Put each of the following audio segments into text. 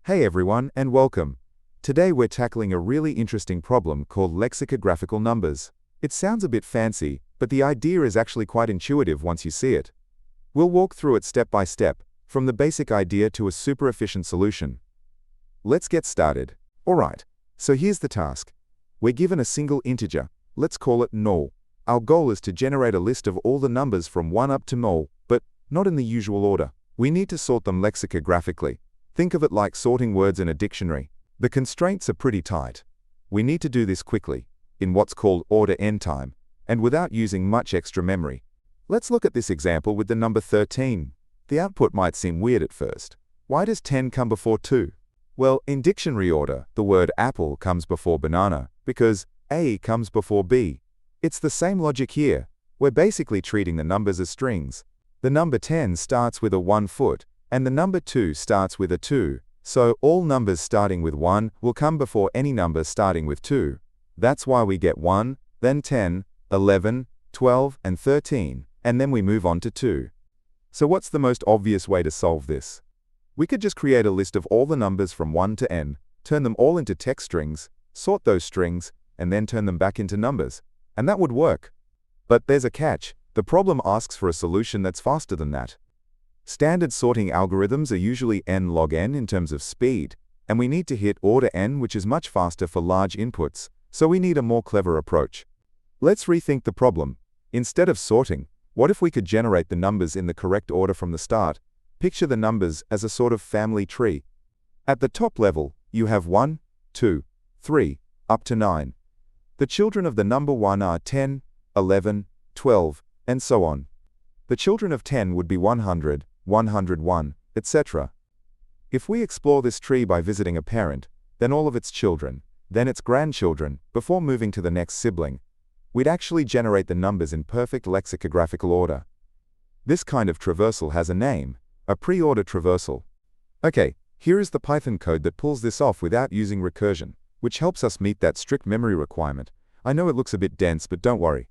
Hey everyone, and welcome. Today we're tackling a really interesting problem called lexicographical numbers. It sounds a bit fancy, but the idea is actually quite intuitive once you see it. We'll walk through it step by step, from the basic idea to a super efficient solution. Let's get started. Alright, so here's the task. We're given a single integer, let's call it null. Our goal is to generate a list of all the numbers from 1 up to null, but not in the usual order. We need to sort them lexicographically. Think of it like sorting words in a dictionary. The constraints are pretty tight. We need to do this quickly, in what's called order n time, and without using much extra memory. Let's look at this example with the number 13. The output might seem weird at first. Why does 10 come before 2? Well, in dictionary order, the word apple comes before banana, because A comes before B. It's the same logic here. We're basically treating the numbers as strings. The number 10 starts with a 1 foot, and the number 2 starts with a 2, so all numbers starting with 1 will come before any number starting with 2. That's why we get 1, then 10, 11, 12, and 13, and then we move on to 2. So what's the most obvious way to solve this? We could just create a list of all the numbers from 1 to n, turn them all into text strings, sort those strings, and then turn them back into numbers, and that would work. But there's a catch. The problem asks for a solution that's faster than that. Standard sorting algorithms are usually n log n in terms of speed, and we need to hit order n, which is much faster for large inputs, so we need a more clever approach. Let's rethink the problem. Instead of sorting, what if we could generate the numbers in the correct order from the start? Picture the numbers as a sort of family tree. At the top level, you have 1, 2, 3, up to 9. The children of the number 1 are 10, 11, 12, and so on. The children of 10 would be 100, 101, etc. If we explore this tree by visiting a parent, then all of its children, then its grandchildren, before moving to the next sibling, we'd actually generate the numbers in perfect lexicographical order. This kind of traversal has a name, a pre-order traversal. Okay, here is the Python code that pulls this off without using recursion, which helps us meet that strict memory requirement. I know it looks a bit dense, but don't worry.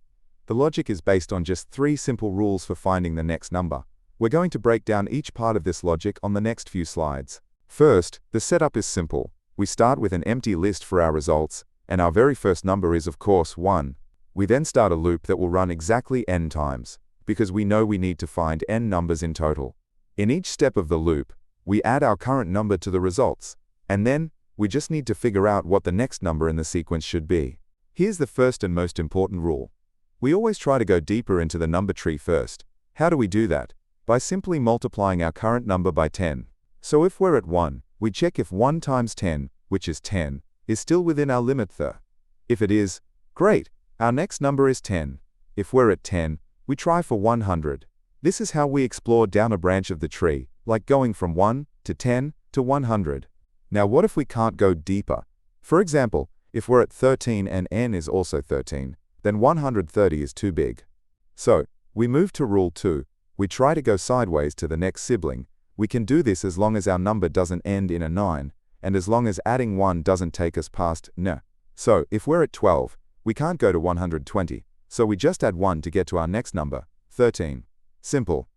The logic is based on just 3 simple rules for finding the next number. We're going to break down each part of this logic on the next few slides. First, the setup is simple. We start with an empty list for our results, and our very first number is of course 1. We then start a loop that will run exactly n times, because we know we need to find n numbers in total. In each step of the loop, we add our current number to the results, and then we just need to figure out what the next number in the sequence should be. Here's the first and most important rule. We always try to go deeper into the number tree first. How do we do that? By simply multiplying our current number by 10. So if we're at 1, we check if 1 times 10, which is 10, is still within our limit there. If it is, great, our next number is 10. If we're at 10, we try for 100. This is how we explore down a branch of the tree, like going from 1 to 10 to 100. Now what if we can't go deeper? For example, if we're at 13 and n is also 13, then 130 is too big. So, we move to rule 2. We try to go sideways to the next sibling. We can do this as long as our number doesn't end in a 9, and as long as adding 1 doesn't take us past n. So, if we're at 12, we can't go to 120, so we just add 1 to get to our next number, 13. Simple.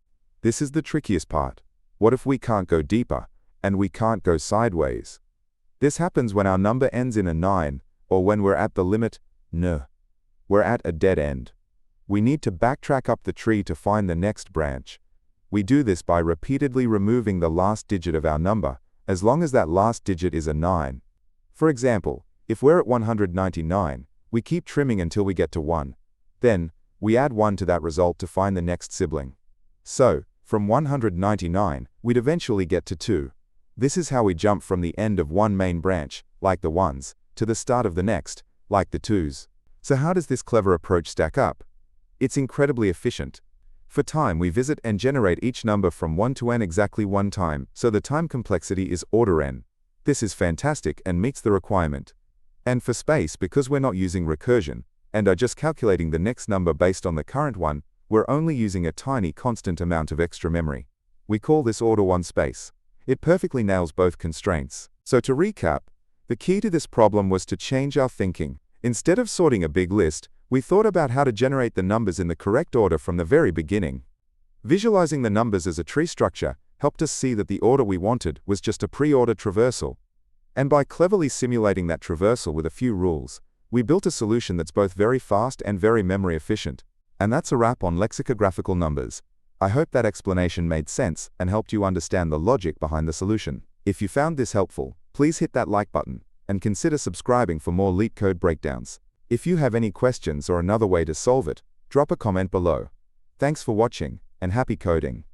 This is the trickiest part. What if we can't go deeper, and we can't go sideways? This happens when our number ends in a 9, or when we're at the limit, n. We're at a dead end. We need to backtrack up the tree to find the next branch. We do this by repeatedly removing the last digit of our number, as long as that last digit is a 9. For example, if we're at 199, we keep trimming until we get to 1. Then, we add 1 to that result to find the next sibling. So, from 199, we'd eventually get to 2. This is how we jump from the end of one main branch, like the 1s, to the start of the next, like the 2s. So how does this clever approach stack up? It's incredibly efficient. For time, we visit and generate each number from 1 to n exactly 1 time, so the time complexity is order n. This is fantastic and meets the requirement. And for space, because we're not using recursion, and are just calculating the next number based on the current one, we're only using a tiny constant amount of extra memory. We call this order 1 space. It perfectly nails both constraints. So to recap, the key to this problem was to change our thinking. Instead of sorting a big list, we thought about how to generate the numbers in the correct order from the very beginning. Visualizing the numbers as a tree structure helped us see that the order we wanted was just a pre-ordered traversal. And by cleverly simulating that traversal with a few rules, we built a solution that's both very fast and very memory efficient. And that's a wrap on lexicographical numbers. I hope that explanation made sense and helped you understand the logic behind the solution. If you found this helpful, please hit that like button and consider subscribing for more LeetCode breakdowns. If you have any questions or another way to solve it, drop a comment below. Thanks for watching, and happy coding.